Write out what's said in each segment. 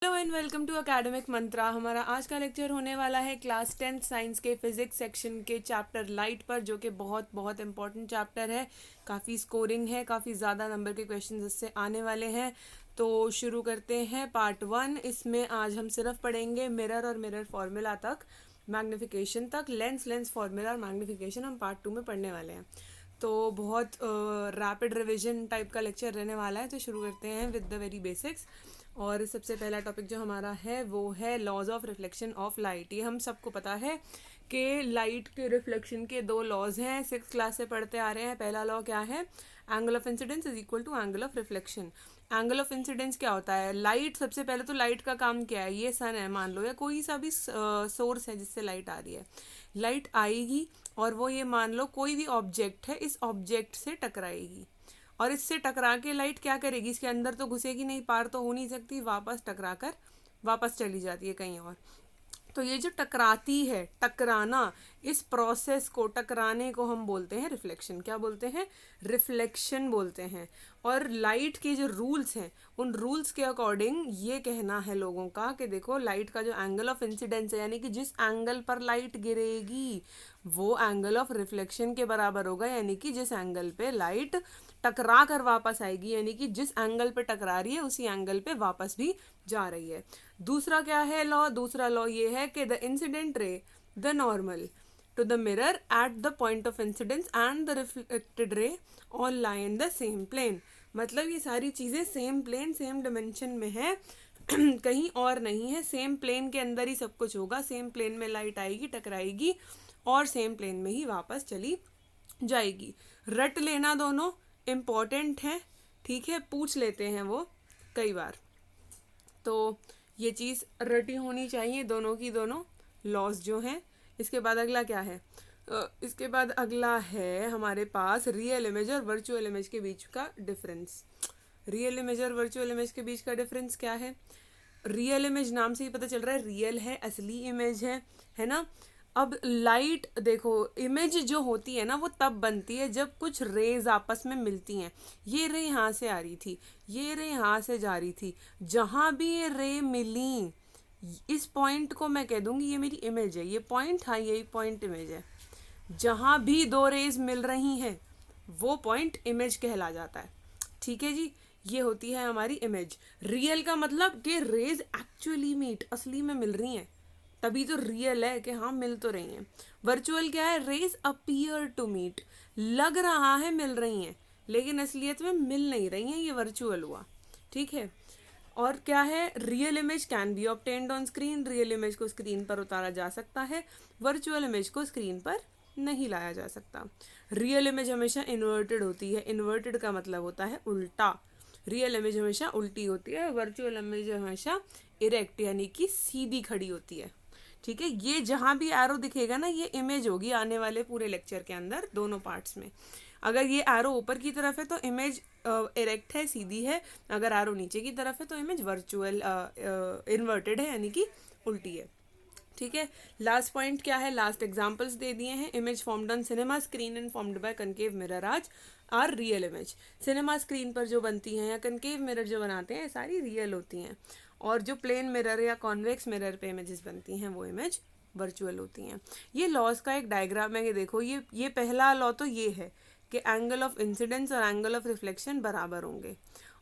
Hello and welcome to academic Mantra. हमारा आज का लेक्चर होने वाला है क्लास 10th साइंस के फिजिक्स सेक्शन के चैप्टर लाइट पर, जो कि बहुत बहुत इंपॉर्टेंट चैप्टर है। काफ़ी स्कोरिंग है, काफ़ी ज़्यादा नंबर के क्वेश्चंस इससे आने वाले हैं। तो शुरू करते हैं पार्ट 1। इसमें आज हम सिर्फ पढ़ेंगे मिरर और मिरर फार्मूला तक, मैग्नीफिकेशन तक। लेंस फार्मूला और मैग्नीफिकेशन हम पार्ट 2 में पढ़ने वाले हैं। तो बहुत रैपिड रिवीजन टाइप का लेक्चर रहने वाला है। तो शुरू करते हैं विद द वेरी बेसिक्स। और सबसे पहला टॉपिक जो हमारा है वो है laws of reflection of light. ये हम सबको पता है कि लाइट के रिफ्लेक्शन के दो लॉज हैं, 6th क्लास से पढ़ते आ रहे हैं। पहला लॉ क्या है? Angle of incidence is equal to angle of reflection. Angle of incidence क्या होता है? लाइट, सबसे पहले तो लाइट का काम क्या है? ये सन है मान लो, या कोई सा भी सोर्स है जिससे लाइट आ रही है। लाइट आएगी और वो, ये मान लो कोई भी ऑब्जेक्ट है, इस ऑब्जेक्ट से टकराएगी और इससे टकरा के लाइट क्या करेगी? इसके अंदर तो घुसेगी नहीं, पार तो हो नहीं सकती, वापस टकरा कर वापस चली जाती है कहीं और। तो ये जो टकराती है, टकराना, इस प्रोसेस को, टकराने को हम बोलते हैं रिफ्लेक्शन। क्या बोलते हैं? रिफ्लेक्शन बोलते हैं। और लाइट के जो रूल्स हैं, उन रूल्स के अकॉर्डिंग ये कहना है लोगों का कि देखो, लाइट का जो एंगल ऑफ इंसिडेंस है, यानी कि जिस एंगल पर लाइट गिरेगी, वो एंगल ऑफ रिफ्लेक्शन के बराबर होगा। यानी कि जिस एंगल पे लाइट टकरा कर वापस आएगी, यानी कि जिस एंगल पे टकरा रही है उसी एंगल पे वापस भी जा रही है। दूसरा क्या है लॉ? दूसरा लॉ ये है कि the incident ray, the normal to the mirror at the point of incidence and the reflected ray all lie in the same plane. मतलब ये सारी चीज़ें सेम प्लेन, सेम डिमेंशन में है, कहीं और नहीं है। सेम प्लेन के अंदर ही सब कुछ होगा। सेम प्लेन में लाइट आएगी, टकराएगी और सेम प्लेन में ही वापस चली जाएगी। रट लेना, दोनों इम्पॉर्टेंट है, ठीक है, पूछ लेते हैं वो कई बार। तो ये चीज़ रटी होनी चाहिए, दोनों की दोनों लॉज जो हैं। इसके बाद अगला क्या है? इसके बाद अगला है हमारे पास रियल इमेज और वर्चुअल इमेज के बीच का डिफरेंस। रियल इमेज और वर्चुअल इमेज के बीच का डिफरेंस क्या है? रियल इमेज नाम से ही पता चल रहा है, रियल है, असली इमेज है ना। अब लाइट देखो, इमेज जो होती है ना, वो तब बनती है जब कुछ रेज आपस में मिलती हैं। ये रे यहाँ से आ रही थी, ये रे यहाँ से जा रही थी, जहाँ भी ये रे मिली, इस पॉइंट को मैं कह दूंगी ये मेरी इमेज है। ये पॉइंट, हाँ यही पॉइंट इमेज है। जहाँ भी दो रेज मिल रही हैं वो पॉइंट इमेज कहला जाता है। ठीक है जी, ये होती है हमारी इमेज। रियल का मतलब कि रेज एक्चुअली मीट, असली में मिल रही हैं, तभी तो रियल है कि हाँ मिल तो रही हैं। वर्चुअल क्या है? रेज अपीयर टू मीट, लग रहा है मिल रही हैं लेकिन असलियत में मिल नहीं रही हैं, ये वर्चुअल हुआ। ठीक है। और क्या है? Real image can be obtained on screen. Real image को स्क्रीन पर उतारा जा सकता है, वर्चुअल इमेज को स्क्रीन पर नहीं लाया जा सकता। रियल इमेज हमेशा इन्वर्टेड होती है। इन्वर्टेड का मतलब होता है उल्टा। रियल इमेज हमेशा उल्टी होती है, वर्चुअल इमेज हमेशा इरेक्ट यानी कि सीधी खड़ी होती है। ठीक है, ये जहाँ भी एरो दिखेगा ना, ये इमेज होगी आने वाले पूरे लेक्चर के अंदर, दोनों पार्ट्स में। अगर ये एरो ऊपर की तरफ है तो इमेज इरेक्ट है, सीधी है। अगर एरो नीचे की तरफ है तो इमेज वर्चुअल इन्वर्टेड है, यानी कि उल्टी है। ठीक है। लास्ट पॉइंट क्या है? लास्ट एग्जांपल्स दे दिए हैं। Image formed on cinema screen and formed by concave mirror are real image. Cinema screen पर जो बनती हैं या कनकेव मिरर जो बनाते हैं, सारी रियल होती हैं। और जो प्लेन मिरर या कॉन्वेक्स मिरर पे इमेजेस बनती हैं वो इमेज वर्चुअल होती हैं। ये लॉज का एक डायग्राम है। ये देखो, ये पहला लॉ तो ये है कि एंगल ऑफ इंसिडेंस और एंगल ऑफ रिफ्लेक्शन बराबर होंगे।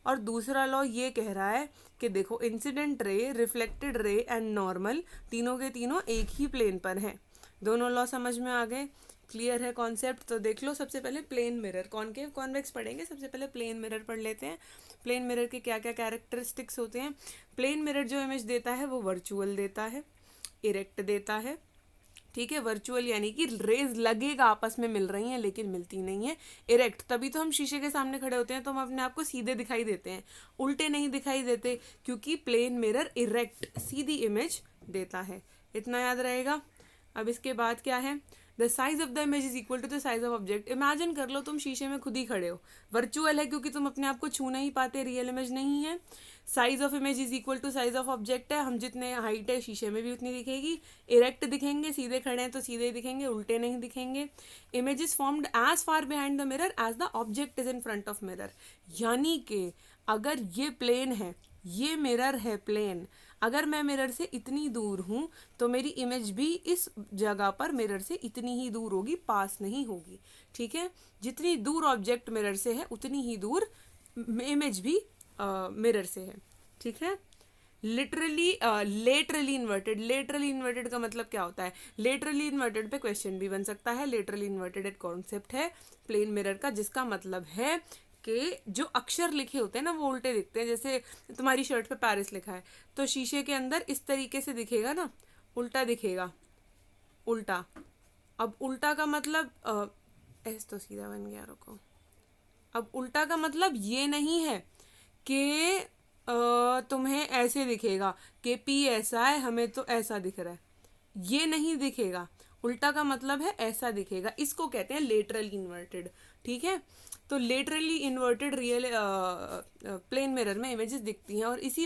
और दूसरा लॉ ये कह रहा है कि देखो, incident ray, reflected ray and normal, तीनों के तीनों एक ही प्लेन पर हैं। दोनों लॉ समझ में आ गए? क्लियर है कॉन्सेप्ट? तो देख लो, सबसे पहले प्लेन मिरर, कॉनकेव कॉन्वेक्स पढ़ेंगे, सबसे पहले प्लेन मिरर पढ़ लेते हैं। प्लेन मिरर के क्या क्या कैरेक्टरिस्टिक्स होते हैं? प्लेन मिरर जो इमेज देता है वो वर्चुअल देता है, इरेक्ट देता है। ठीक है, वर्चुअल यानी कि रेज लगेगा आपस में मिल रही हैं लेकिन मिलती नहीं है। इरेक्ट, तभी तो हम शीशे के सामने खड़े होते हैं तो हम अपने आप को सीधे दिखाई देते हैं, उल्टे नहीं दिखाई देते, क्योंकि प्लेन मिरर इरेक्ट, सीधी इमेज देता है। इतना याद रहेगा। अब इसके बाद क्या है? The size of the image is equal to the size of object. Imagine कर लो तुम शीशे में खुद ही खड़े हो, वर्चुअल है क्योंकि तुम अपने आप को छू नहीं पाते, रियल इमेज नहीं है। Size of image is equal to size of object है, हम जितने हाइट है शीशे में भी उतनी दिखेगी। इरेक्ट दिखेंगे, सीधे खड़े हैं तो सीधे ही दिखेंगे, उल्टे नहीं दिखेंगे। Image is formed as far behind the mirror as the object is in front of mirror. यानी कि अगर ये प्लेन है, ये मिरर है प्लेन। अगर मैं मिरर से इतनी दूर हूँ तो मेरी इमेज भी इस जगह पर मिरर से इतनी ही दूर होगी, पास नहीं होगी। ठीक है, जितनी दूर ऑब्जेक्ट मिरर से है उतनी ही दूर इमेज भी मिरर से है। ठीक है, literally laterally inverted. Laterally inverted का मतलब क्या होता है? लेटरली इन्वर्टेड पे क्वेश्चन भी बन सकता है। लेटरली इन्वर्टेड एक कॉन्सेप्ट है प्लेन मिरर का, जिसका मतलब है कि जो अक्षर लिखे होते हैं ना वो उल्टे दिखते हैं। जैसे तुम्हारी शर्ट पे पेरिस लिखा है तो शीशे के अंदर इस तरीके से दिखेगा ना, उल्टा दिखेगा, उल्टा। अब उल्टा का मतलब एस तो सीधा बन गया, रुको। अब उल्टा का मतलब ये नहीं है कि तुम्हें ऐसे दिखेगा कि पी ऐसा है, हमें तो ऐसा दिख रहा है, ये नहीं दिखेगा। उल्टा का मतलब है ऐसा दिखेगा, इसको कहते हैं लेटरली इन्वर्टेड। ठीक है, तो laterally inverted real plane mirror में इमेजेस दिखती हैं। और इसी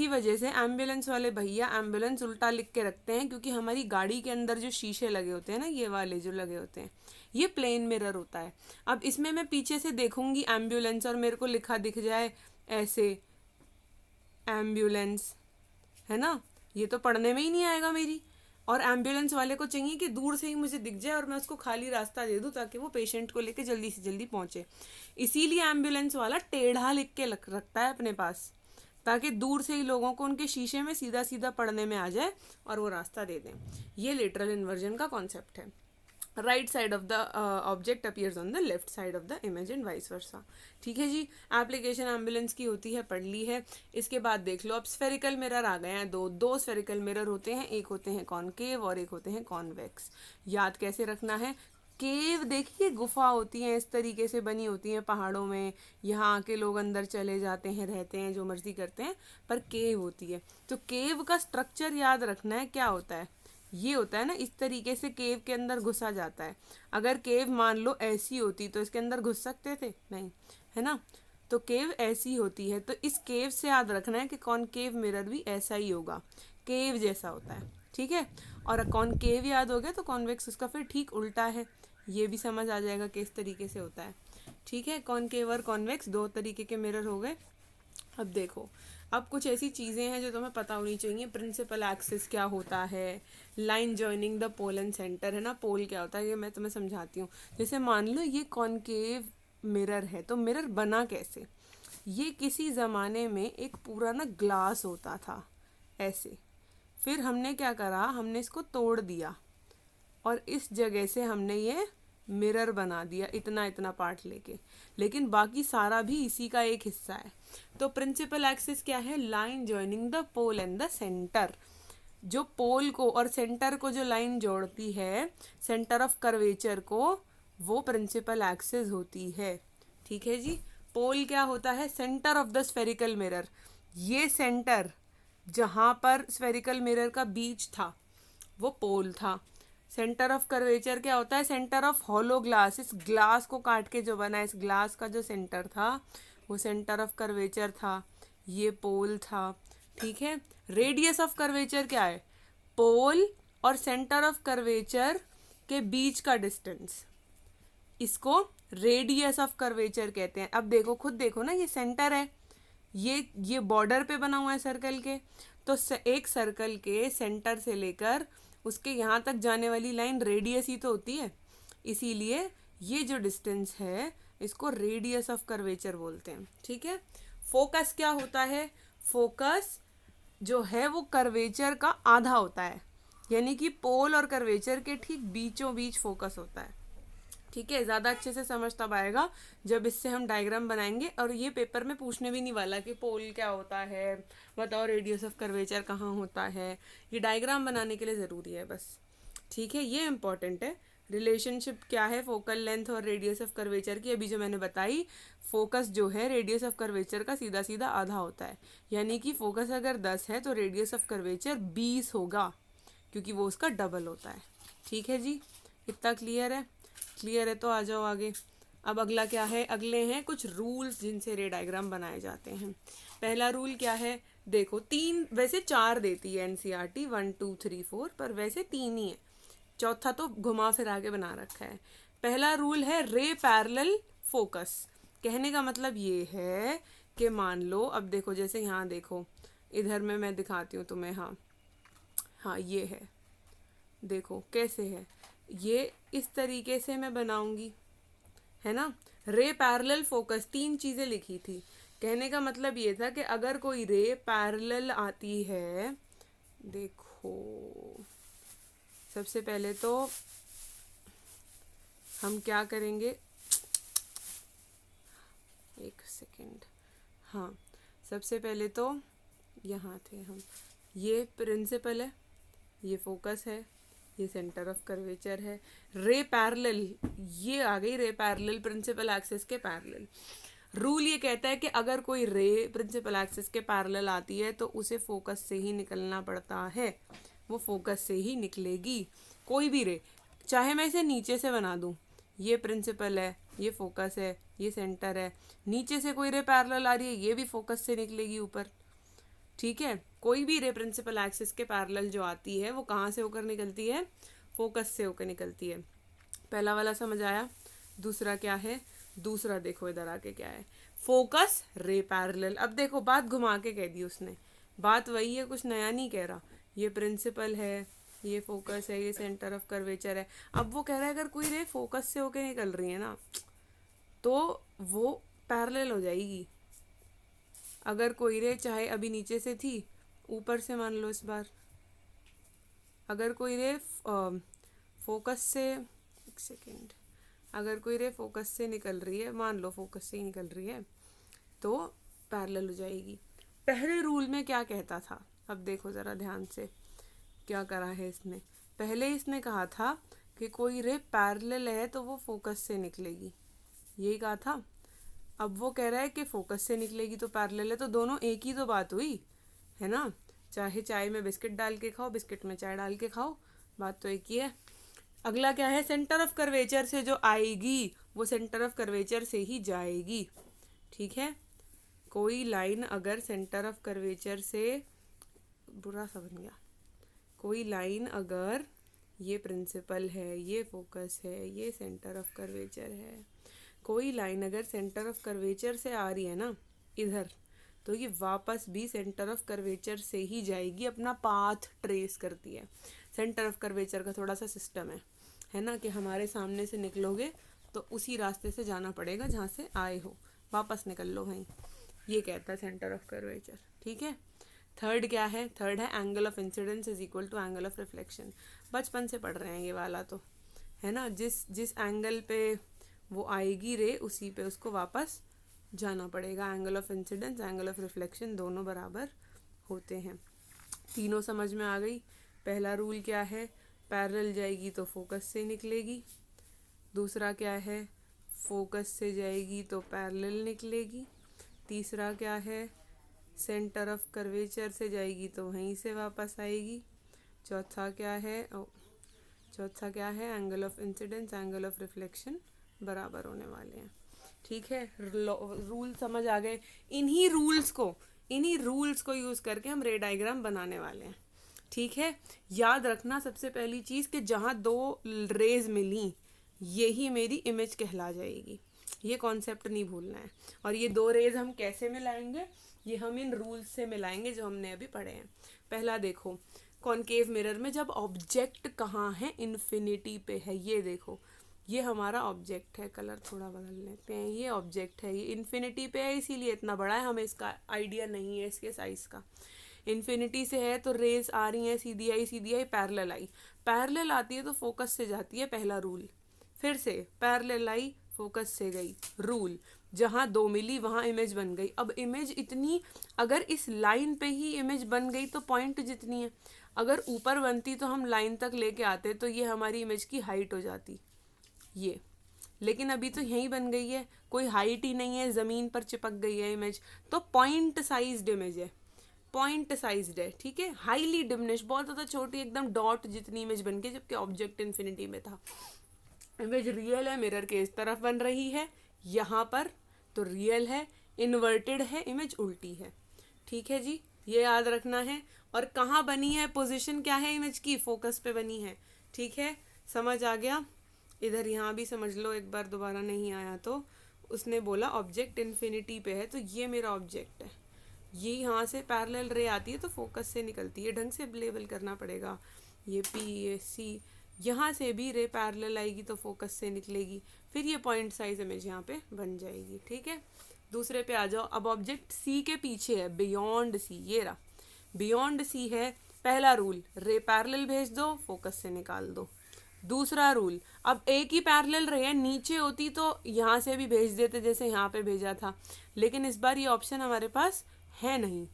वजह से एम्बुलेंस वाले भैया एम्बुलेंस उल्टा लिख के रखते हैं, क्योंकि हमारी गाड़ी के अंदर जो शीशे लगे होते हैं ना, ये वाले जो लगे होते हैं, ये प्लेन मिरर होता है। अब इसमें मैं पीछे से देखूंगी एम्बुलेंस और मेरे को लिखा दिख जाए ऐसे एम्बुलेंस, है ना, ये तो पढ़ने में ही नहीं आएगा मेरी। और एम्बुलेंस वाले को चाहिए कि दूर से ही मुझे दिख जाए और मैं उसको खाली रास्ता दे दूं ताकि वो पेशेंट को लेके जल्दी से जल्दी पहुंचे। इसीलिए एम्बुलेंस वाला टेढ़ा लिख के रखता है अपने पास, ताकि दूर से ही लोगों को उनके शीशे में सीधा सीधा पढ़ने में आ जाए और वो रास्ता दे दें। ये लेटरल इन्वर्जन का कॉन्सेप्ट है। Right side of the object appears on the left side of the image and vice versa. ठीक है जी, एप्लीकेशन एम्बुलेंस की होती है, पढ़ ली है। इसके बाद देख लो, अब स्फेरिकल मिरर आ गए हैं। दो स्फेरिकल मिरर होते हैं, एक होते हैं कॉनकेव और एक होते हैं कॉन्वेक्स। याद कैसे रखना है? केव देखिए, गुफा होती हैं, इस तरीके से बनी होती हैं पहाड़ों में, यहाँ आके लोग अंदर चले जाते हैं, रहते हैं, जो मर्जी करते हैं, पर केव होती है। तो केव का स्ट्रक्चर याद रखना है, क्या होता है? ये होता है ना, इस तरीके से केव के अंदर घुसा जाता है। अगर केव मान लो ऐसी होती तो इसके अंदर घुस सकते थे? नहीं, है ना। तो केव ऐसी होती है, तो इस केव से याद रखना है कि कॉनकेव मिरर भी ऐसा ही होगा, केव जैसा होता है। ठीक है, और कॉनकेव याद हो गया तो कॉन्वेक्स उसका फिर ठीक उल्टा है, ये भी समझ आ जाएगा किस तरीके से होता है। ठीक है, कॉनकेव और कॉन्वेक्स दो तरीके के मिरर हो गए। अब देखो, अब कुछ ऐसी चीज़ें हैं जो तुम्हें पता होनी चाहिए। प्रिंसिपल एक्सिस क्या होता है, line joining the pole and centre, है ना। पोल क्या होता है ये मैं तुम्हें समझाती हूँ। जैसे मान लो ये कॉनकेव मिरर है, तो मिरर बना कैसे? ये किसी ज़माने में एक पूरा ना ग्लास होता था ऐसे, फिर हमने क्या करा, हमने इसको तोड़ दिया और इस जगह से हमने ये मिरर बना दिया, इतना इतना पार्ट लेके, लेकिन बाकी सारा भी इसी का एक हिस्सा है। तो प्रिंसिपल एक्सिस क्या है? Line joining the pole and the centre. जो पोल को और सेंटर को जो लाइन जोड़ती है, सेंटर ऑफ कर्वेचर को, वो प्रिंसिपल एक्सिस होती है। ठीक है जी। पोल क्या होता है? Centre of the spherical mirror. ये सेंटर जहाँ पर स्फेरिकल मिरर का बीच था वो पोल था। सेंटर ऑफ कर्वेचर क्या होता है? Centre of hollow glass. इस ग्लास को काट के जो बना, इस ग्लास का जो सेंटर था वो सेंटर ऑफ कर्वेचर था, ये पोल था। ठीक है, रेडियस ऑफ कर्वेचर क्या है? पोल और सेंटर ऑफ कर्वेचर के बीच का डिस्टेंस, इसको रेडियस ऑफ कर्वेचर कहते हैं। अब देखो, खुद देखो ना, ये सेंटर है, ये बॉर्डर पे बना हुआ है सर्कल के, तो एक सर्कल के सेंटर से लेकर उसके यहाँ तक जाने वाली लाइन रेडियस ही तो होती है। इसीलिए ये जो डिस्टेंस है इसको रेडियस ऑफ कर्वेचर बोलते हैं। ठीक है, फोकस क्या होता है? फोकस जो है वो कर्वेचर का आधा होता है, यानी कि पोल और कर्वेचर के ठीक बीचों बीच फोकस होता है। ठीक है, ज़्यादा अच्छे से समझ तब आएगा जब इससे हम डायग्राम बनाएंगे। और ये पेपर में पूछने भी नहीं वाला कि पोल क्या होता है, बताओ रेडियस ऑफ कर्वेचर कहाँ होता है। ये डायग्राम बनाने के लिए ज़रूरी है बस। ठीक है, ये इंपॉर्टेंट है। रिलेशनशिप क्या है फोकल लेंथ और रेडियस ऑफ कर्वेचर की, अभी जो मैंने बताई। फोकस जो है रेडियस ऑफ कर्वेचर का सीधा सीधा आधा होता है, यानी कि फोकस अगर 10 है तो रेडियस ऑफ कर्वेचर 20 होगा, क्योंकि वो उसका डबल होता है। ठीक है जी, इतना क्लियर है? क्लियर है तो आ जाओ आगे। अब अगला क्या है? अगले हैं कुछ रूल्स जिनसे रे डायग्राम बनाए जाते हैं। पहला रूल क्या है? देखो, 3 वैसे 4 देती है एनसीईआरटी, 1 2 3 4, पर वैसे 3 ही है, चौथा तो घुमा फिरा के बना रखा है। पहला रूल है रे पैरेलल फोकस। कहने का मतलब ये है कि मान लो, अब देखो जैसे यहाँ देखो, इधर में मैं दिखाती हूँ तुम्हें। हाँ हाँ, ये है, देखो कैसे है ये, इस तरीके से मैं बनाऊंगी, है ना। रे पैरेलल फोकस, तीन चीज़ें लिखी थी। कहने का मतलब ये था कि अगर कोई रे पैरेलल आती है, देखो सबसे पहले तो हम क्या करेंगे, एक सेकेंड, हाँ सबसे पहले तो यहाँ थे हम, ये प्रिंसिपल है, ये फोकस है, ये सेंटर ऑफ कर्वेचर है। रे पैरेलल, ये आ गई रे पैरेलल प्रिंसिपल एक्सिस के पैरेलल। रूल ये कहता है कि अगर कोई रे प्रिंसिपल एक्सिस के पैरेलल आती है तो उसे फोकस से ही निकलना पड़ता है, वो फोकस से ही निकलेगी। कोई भी रे, चाहे मैं इसे नीचे से बना दूं, ये प्रिंसिपल है, ये फोकस है, ये सेंटर है, नीचे से कोई रे पैरेलल आ रही है, ये भी फोकस से निकलेगी ऊपर। ठीक है, कोई भी रे प्रिंसिपल एक्सिस के पैरेलल जो आती है वो कहाँ से होकर निकलती है, फोकस से होकर निकलती है। पहला वाला समझ आया। दूसरा क्या है, दूसरा देखो इधर आके क्या है, फोकस रे पैरेलल। अब देखो बात घुमा के कह दी उसने, बात वही है, कुछ नया नहीं कह रहा। ये प्रिंसिपल है, ये फोकस है, ये सेंटर ऑफ कर्वेचर है। अब वो कह रहा है अगर कोई रे फोकस से होके निकल रही है ना तो वो पैरेलल हो जाएगी। अगर कोई रे चाहे अभी नीचे से थी, ऊपर से मान लो इस बार, अगर कोई रे फोकस से, एक सेकेंड, अगर कोई रे फोकस से निकल रही है, मान लो फोकस से ही निकल रही है, तो पैरेलल हो जाएगी। पहले रूल में क्या कहता था, अब देखो ज़रा ध्यान से क्या करा है इसने। पहले इसने कहा था कि कोई रे पैरेलल है तो वो फोकस से निकलेगी, यही कहा था। अब वो कह रहा है कि फोकस से निकलेगी तो पैरेलल है, तो दोनों एक ही तो बात हुई, है ना। चाहे चाय में बिस्किट डाल के खाओ, बिस्किट में चाय डाल के खाओ, बात तो एक ही है। अगला क्या है, सेंटर ऑफ कर्वेचर से जो आएगी वो सेंटर ऑफ कर्वेचर से ही जाएगी। ठीक है, कोई लाइन अगर सेंटर ऑफ कर्वेचर से, बुरा सा बन गया, कोई लाइन अगर, ये प्रिंसिपल है, ये फोकस है, ये सेंटर ऑफ कर्वेचर है, कोई लाइन अगर सेंटर ऑफ कर्वेचर से आ रही है ना इधर, तो ये वापस भी सेंटर ऑफ कर्वेचर से ही जाएगी, अपना पाथ ट्रेस करती है। सेंटर ऑफ कर्वेचर का थोड़ा सा सिस्टम है ना, कि हमारे सामने से निकलोगे तो उसी रास्ते से जाना पड़ेगा जहाँ से आए हो, वापस निकल लो वहीं, ये कहता है सेंटर ऑफ कर्वेचर। ठीक है, थर्ड क्या है, थर्ड है angle of incidence is equal to angle of reflection. बचपन से पढ़ रहे हैं ये वाला तो, है ना। जिस एंगल पे वो आएगी रे, उसी पे उसको वापस जाना पड़ेगा। Angle of incidence, angle of reflection दोनों बराबर होते हैं। तीनों समझ में आ गई। पहला रूल क्या है, पैरेलल जाएगी तो फोकस से निकलेगी। दूसरा क्या है, फोकस से जाएगी तो पैरेलल निकलेगी। तीसरा क्या है, सेंटर ऑफ कर्वेचर से जाएगी तो वहीं से वापस आएगी। चौथा क्या है, angle of incidence, angle of reflection बराबर होने वाले हैं। ठीक है, रूल समझ आ गए। इन्हीं रूल्स को यूज़ करके हम रे डायग्राम बनाने वाले हैं। ठीक है, याद रखना सबसे पहली चीज़ कि जहाँ दो रेज मिली यही मेरी इमेज कहला जाएगी, ये कॉन्सेप्ट नहीं भूलना है। और ये दो रेज हम कैसे मिलाएंगे, ये हम इन रूल्स से मिलाएंगे जो हमने अभी पढ़े हैं। पहला देखो, कॉनकेव मिरर में जब ऑब्जेक्ट कहाँ है, इन्फिनिटी पे है। ये देखो, ये हमारा ऑब्जेक्ट है, कलर थोड़ा बदल लेते हैं, ये ऑब्जेक्ट है, ये इन्फिनिटी पे है, इसीलिए इतना बड़ा है, हमें इसका आइडिया नहीं है इसके साइज का। इन्फिनिटी से है तो रेज आ रही हैं, सीधी आई पैरेलल आई, पैरेलल आती है तो फोकस से जाती है, पहला रूल। फिर से पैरेलल आई, फोकस से गई, रूल। जहाँ दो मिली वहाँ इमेज बन गई। अब इमेज इतनी, अगर इस लाइन पे ही इमेज बन गई तो पॉइंट जितनी है, अगर ऊपर बनती तो हम लाइन तक लेके आते तो ये हमारी इमेज की हाइट हो जाती ये, लेकिन अभी तो यहीं बन गई है, कोई हाइट ही नहीं है, ज़मीन पर चिपक गई है इमेज, तो पॉइंट साइज्ड इमेज है, पॉइंट साइज्ड है। ठीक है, हाईली डिमिनिश, बहुत ज़्यादा छोटी, एकदम डॉट जितनी इमेज बन गई, जबकि ऑब्जेक्ट इन्फिनिटी में था। इमेज रियल है, मिरर के इस तरफ बन रही है यहाँ पर, तो रियल है, इन्वर्टेड है, इमेज उल्टी है। ठीक है जी, ये याद रखना है। और कहाँ बनी है, पोजीशन क्या है इमेज की, फोकस पे बनी है। ठीक है, समझ आ गया। इधर यहाँ भी समझ लो एक बार, दोबारा नहीं आया तो उसने बोला ऑब्जेक्ट इन्फिनिटी पे है, तो ये मेरा ऑब्जेक्ट है, ये यहाँ से पैरेलल रे आती है तो फोकस से निकलती है, ढंग से लेबल करना पड़ेगा। ये पी, ये सी, यहाँ से भी रे पैरेलल आएगी तो फोकस से निकलेगी, फिर ये पॉइंट साइज इमेज यहाँ पे बन जाएगी। ठीक है, दूसरे पे आ जाओ। अब ऑब्जेक्ट सी के पीछे है, बियॉन्ड सी, ये रहा बियॉन्ड सी है। पहला रूल, रे पैरेलल भेज दो, फोकस से निकाल दो। दूसरा रूल, अब एक ही पैरेलल रे है, नीचे होती तो यहाँ से भी भेज देते जैसे यहाँ पे भेजा था, लेकिन इस बार ये ऑप्शन हमारे पास है नहीं,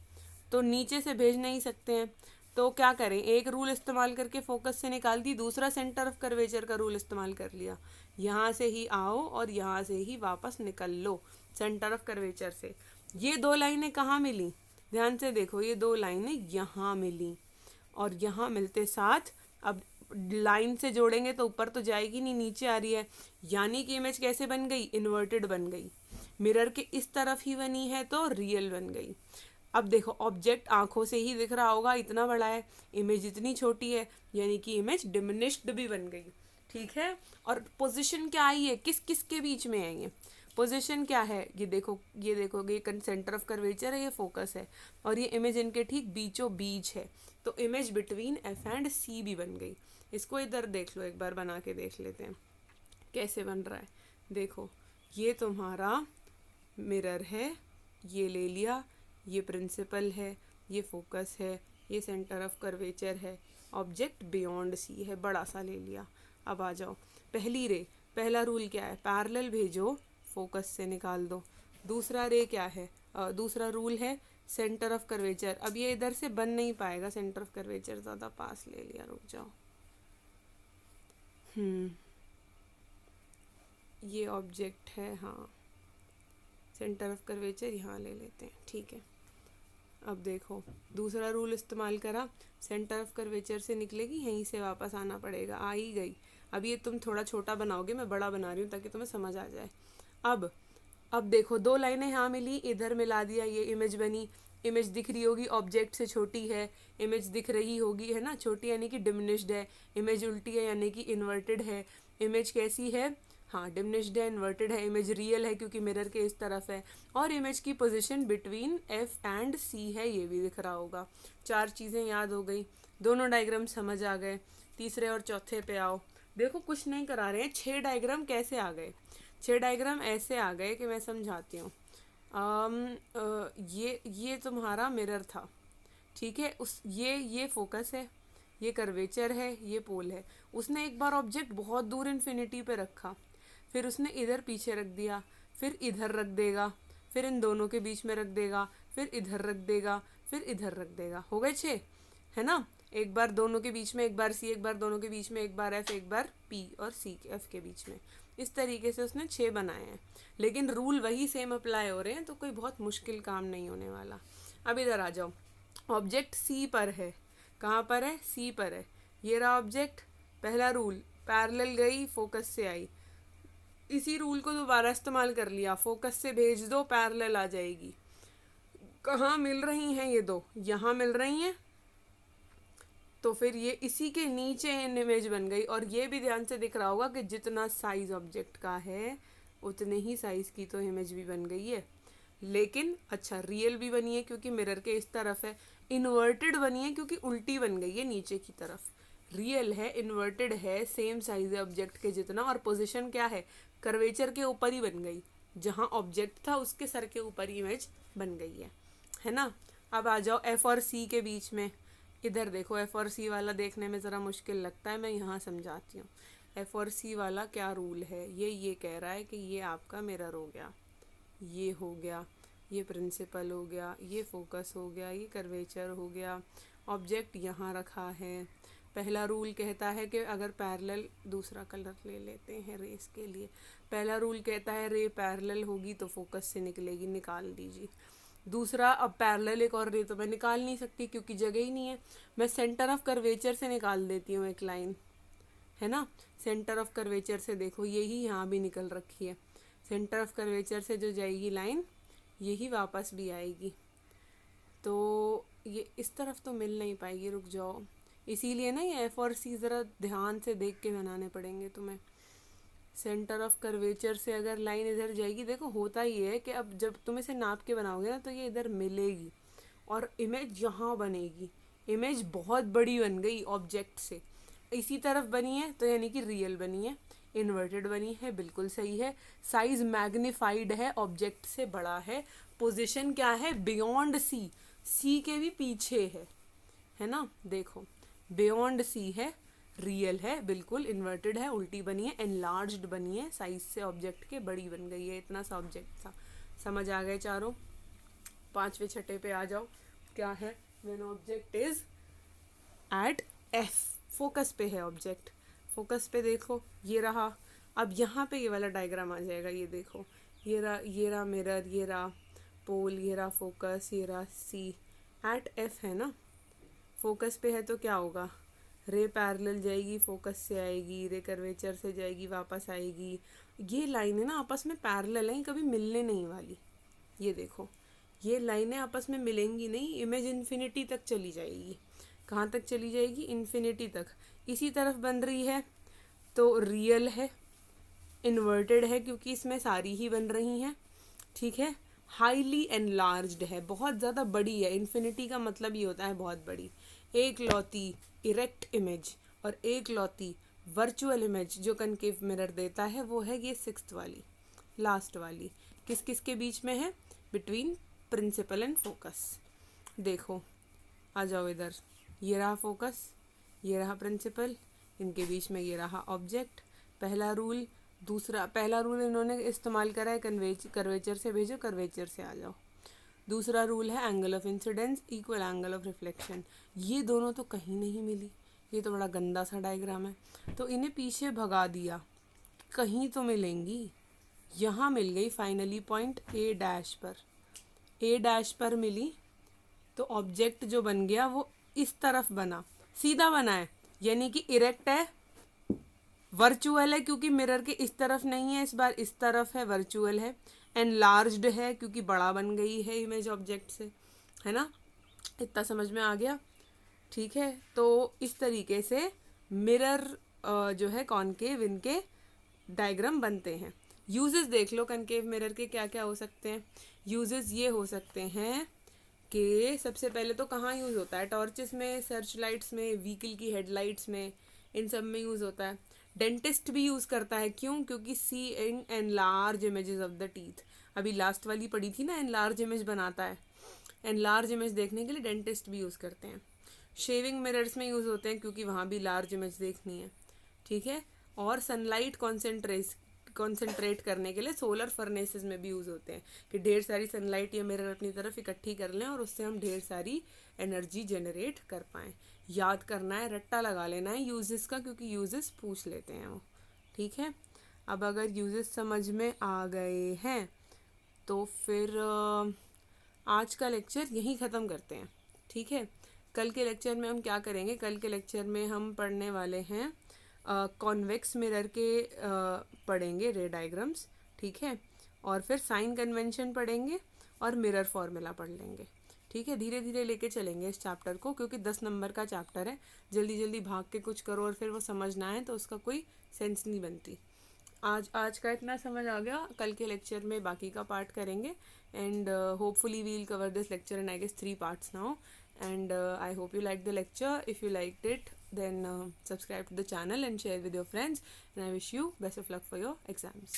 तो नीचे से भेज नहीं सकते हैं। तो क्या करें, एक रूल इस्तेमाल करके फोकस से निकाल दी, दूसरा सेंटर ऑफ कर्वेचर का रूल इस्तेमाल कर लिया। यहाँ से ही आओ और यहाँ से ही वापस निकल लो सेंटर ऑफ कर्वेचर से। ये दो लाइनें कहाँ मिली, ध्यान से देखो, ये दो लाइनें यहाँ मिली और यहाँ मिलते साथ, अब लाइन से जोड़ेंगे तो ऊपर तो जाएगी नहीं, नीचे आ रही है, यानी कि इमेज कैसे बन गई, इन्वर्टेड बन गई। मिरर के इस तरफ ही बनी है तो रियल बन गई। अब देखो ऑब्जेक्ट आंखों से ही दिख रहा होगा, इतना बड़ा है, इमेज इतनी छोटी है, यानी कि इमेज डिमिनिश्ड भी बन गई। ठीक है, और पोजीशन क्या आई है, किस किस के बीच में है ये पोजीशन क्या है, ये देखो, ये देखोगे, ये सेंटर ऑफ कर्वेचर है, ये फोकस है, और ये इमेज इनके ठीक बीचों बीच है, तो इमेज बिटवीन एफ एंड सी भी बन गई। इसको इधर देख लो, एक बार बना के देख लेते हैं कैसे बन रहा है। देखो, ये तुम्हारा मिरर है, ये ले लिया, ये प्रिंसिपल है, ये फोकस है, ये सेंटर ऑफ कर्वेचर है, ऑब्जेक्ट बियॉन्ड सी है, बड़ा सा ले लिया। अब आ जाओ, पहली रे, पहला रूल क्या है, पैरेलल भेजो, फोकस से निकाल दो। दूसरा रे क्या है, दूसरा रूल है सेंटर ऑफ कर्वेचर। अब ये इधर से बन नहीं पाएगा, सेंटर ऑफ कर्वेचर ज़्यादा पास ले लिया, रुक जाओ। ये ऑब्जेक्ट है, हाँ, सेंटर ऑफ कर्वेचर यहाँ ले लेते हैं। ठीक है, अब देखो दूसरा रूल इस्तेमाल करा, सेंटर ऑफ कर्वेचर से निकलेगी, यहीं से वापस आना पड़ेगा, आ ही गई। अब ये तुम थोड़ा छोटा बनाओगे, मैं बड़ा बना रही हूँ ताकि तुम्हें समझ आ जाए। अब देखो, दो लाइनें यहाँ मिली, इधर मिला दिया, ये इमेज बनी। इमेज दिख रही होगी, ऑब्जेक्ट से छोटी है, इमेज दिख रही होगी, है ना, छोटी यानी कि डिमिनिश्ड है, इमेज उल्टी है यानी कि इन्वर्टेड है। इमेज कैसी है, हाँ, डिमिनिश्ड है, इन्वर्टेड है। इमेज रियल है क्योंकि मिरर के इस तरफ है, और इमेज की पोजीशन बिटवीन एफ एंड सी है, ये भी दिख रहा होगा। चार चीज़ें याद हो गई, दोनों डायग्राम समझ आ गए। तीसरे और चौथे पे आओ। देखो कुछ नहीं करा रहे हैं, 6 डायग्राम कैसे आ गए, 6 डायग्राम ऐसे आ गए कि मैं समझाती हूँ। ये तुम्हारा मिरर था, ठीक है, ये फोकस है, ये कर्वेचर है, ये पोल है। उसने एक बार ऑब्जेक्ट बहुत दूर इन्फिनिटी पे रखा, फिर उसने इधर पीछे रख दिया, फिर इधर रख देगा, फिर इन दोनों के बीच में रख देगा, फिर इधर रख देगा, फिर इधर रख देगा। हो गए 6, है ना। एक बार दोनों के बीच में, एक बार सी, एक बार दोनों के बीच में, एक बार एफ, एक बार पी और सी एफ के बीच में। इस तरीके से उसने 6 बनाए हैं, लेकिन रूल वही सेम अप्लाई हो रहे हैं, तो कोई बहुत मुश्किल काम नहीं होने वाला। अब इधर आ जाओ, ऑब्जेक्ट सी पर है, कहाँ पर है, सी पर है, ये रहा ऑब्जेक्ट। पहला रूल, पैरेलल गई, फोकस से आई, इसी रूल को दोबारा इस्तेमाल कर लिया, फोकस से भेज दो, पैरेलल आ जाएगी। कहाँ मिल रही हैं ये दो, यहाँ मिल रही हैं, तो फिर ये इसी के नीचे इन इमेज बन गई। और ये भी ध्यान से दिख रहा होगा कि जितना साइज ऑब्जेक्ट का है उतने ही साइज की तो इमेज भी बन गई है, लेकिन अच्छा रियल भी बनी है क्योंकि मिरर के इस तरफ है, इन्वर्टेड बनी है क्योंकि उल्टी बन गई है नीचे की तरफ। रियल है, इन्वर्टेड है, सेम साइज है ऑब्जेक्ट के जितना, और पोजीशन क्या है, कर्वेचर के ऊपर ही बन गई, जहाँ ऑब्जेक्ट था उसके सर के ऊपर ही इमेज बन गई है ना। अब आ जाओ एफ और सी के बीच में। इधर देखो, एफ और सी वाला देखने में ज़रा मुश्किल लगता है, मैं यहाँ समझाती हूँ। एफ और सी वाला क्या रूल है, ये कह रहा है कि ये आपका मिरर हो गया, ये हो गया, ये प्रिंसिपल हो गया, ये फोकस हो गया, ये कर्वेचर हो गया, ऑब्जेक्ट यहाँ रखा है। पहला रूल कहता है कि अगर पैरेलल, दूसरा कलर ले लेते हैं रेस के लिए। पहला रूल कहता है रे पैरेलल होगी तो फोकस से निकलेगी, निकाल दीजिए। दूसरा, अब पैरेलल एक और रे तो मैं निकाल नहीं सकती क्योंकि जगह ही नहीं है, मैं सेंटर ऑफ कर्वेचर से निकाल देती हूँ एक लाइन, है ना। सेंटर ऑफ कर्वेचर से देखो, यही यहाँ भी निकल रखी है, सेंटर ऑफ कर्वेचर से जो जाएगी लाइन यही वापस भी आएगी, तो ये इस तरफ तो मिल नहीं पाएगी, रुक जाओ। इसीलिए ना ये एफ और सी ज़रा ध्यान से देख के बनाने पड़ेंगे तुम्हें। सेंटर ऑफ कर्वेचर से अगर लाइन इधर जाएगी, देखो होता ये है कि अब जब तुम इसे नाप के बनाओगे ना तो ये इधर मिलेगी और इमेज यहाँ बनेगी। इमेज बहुत बड़ी बन गई ऑब्जेक्ट से, इसी तरफ बनी है तो यानी कि रियल बनी है। इन्वर्टेड बनी है, बिल्कुल सही है। साइज मैग्नीफाइड है, ऑब्जेक्ट से बड़ा है। पोजीशन क्या है, बियॉन्ड सी, सी के भी पीछे है ना। देखो बियॉन्ड सी है, रियल है, बिल्कुल इन्वर्टेड है, उल्टी बनी है, एनलार्ज्ड बनी है, साइज से ऑब्जेक्ट के बड़ी बन गई है। इतना सा ऑब्जेक्ट था। समझ आ गए चारों। पांचवे छठे पे आ जाओ। क्या है, when object is at F, focus पे है ऑब्जेक्ट। फोकस पे देखो ये रहा। अब यहाँ पे ये वाला डायग्राम आ जाएगा, ये देखो, ये रहा मिरर, ये रहा पोल, ये रहा फोकस, ये रहा सी। एट एफ है ना, फोकस पे है तो क्या होगा, रे पैरेलल जाएगी, फोकस से आएगी, रे कर्वेचर से जाएगी, वापस आएगी। ये लाइनें ना आपस में पैरेलल हैं, कभी मिलने नहीं वाली। ये देखो ये लाइनें आपस में मिलेंगी नहीं, इमेज इन्फिनिटी तक चली जाएगी। कहाँ तक चली जाएगी, इन्फिनिटी तक। इसी तरफ बन रही है तो रियल है, इन्वर्टेड है क्योंकि इसमें सारी ही बन रही हैं, ठीक है। हाईली एनलार्ज्ड है, बहुत ज़्यादा बड़ी है। इन्फिनिटी का मतलब ये होता है बहुत बड़ी। एक लौती इरेक्ट इमेज और एक लौती वर्चुअल इमेज जो कनकेव मिरर देता है वो है ये सिक्स्थ वाली, लास्ट वाली। किस किस के बीच में है, बिटवीन प्रिंसिपल एंड फोकस। देखो आ जाओ इधर, ये रहा फोकस, ये रहा प्रिंसिपल, इनके बीच में ये रहा ऑब्जेक्ट। पहला रूल, पहला रूल इन्होंने इस्तेमाल करा है कर्वेचर से भेजो, कर्वेचर से आ जाओ। दूसरा रूल है angle of incidence equal angle of reflection. ये दोनों तो कहीं नहीं मिली, ये तो बड़ा गंदा सा डायग्राम है, तो इन्हें पीछे भगा दिया, कहीं तो मिलेंगी। यहाँ मिल गई फाइनली पॉइंट ए डैश पर, ए डैश पर मिली तो ऑब्जेक्ट जो बन गया वो इस तरफ बना, सीधा बना है, यानी कि इरेक्ट है, वर्चुअल है क्योंकि मिरर के इस तरफ नहीं है, इस बार इस तरफ है, वर्चुअल है। एनलार्ज्ड है क्योंकि बड़ा बन गई है इमेज ऑब्जेक्ट से, है ना। इतना समझ में आ गया, ठीक है। तो इस तरीके से मिरर जो है कॉनकेव, इनके डायग्राम बनते हैं। यूजेस देख लो कनकेव मिरर के क्या क्या हो सकते हैं। यूजेस ये हो सकते हैं कि सबसे पहले तो कहाँ यूज़ होता है, टॉर्चेस में, सर्च लाइट्स में, व्हीकल की हेडलाइट्स में, इन सब में यूज़ होता है। डेंटिस्ट भी यूज़ करता है, क्यों, क्योंकि see in enlarge images of the teeth, अभी लास्ट वाली पड़ी थी ना, एनलार्ज इमेज बनाता है। एनलार्ज इमेज देखने के लिए डेंटिस्ट भी यूज़ करते हैं। शेविंग मिरर्स में यूज़ होते हैं क्योंकि वहाँ भी लार्ज इमेज देखनी है, ठीक है। और सनलाइट कॉन्सेंट्रेट करने के लिए सोलर फर्नेसेस में भी यूज़ होते हैं कि ढेर सारी सनलाइट या मिरर अपनी तरफ इकट्ठी कर लें और उससे हम ढेर सारी एनर्जी जनरेट कर पाएँ। याद करना है, रट्टा लगा लेना है यूजेस का, क्योंकि यूजेस पूछ लेते हैं वो, ठीक है। अब अगर यूजेस समझ में आ गए हैं तो फिर आज का लेक्चर यहीं ख़त्म करते हैं, ठीक है। कल के लेक्चर में हम क्या करेंगे, कल के लेक्चर में हम पढ़ने वाले हैं कॉन्वेक्स मिरर के पढ़ेंगे रे डायग्राम्स, ठीक है। और फिर साइन कन्वेंशन पढ़ेंगे और मिरर फॉर्मूला पढ़ लेंगे, ठीक है। धीरे धीरे लेके चलेंगे इस चैप्टर को, क्योंकि 10 नंबर का चैप्टर है, जल्दी जल्दी भाग के कुछ करो और फिर वो समझ ना आए तो उसका कोई सेंस नहीं बनती। आज का इतना समझ आ गया, कल के लेक्चर में बाकी का पार्ट करेंगे। And hopefully we will cover this lecture in I guess 3 parts now. And I hope you liked the lecture. If you liked it, then subscribe to the channel and share with your friends. And I wish you best of luck for your exams.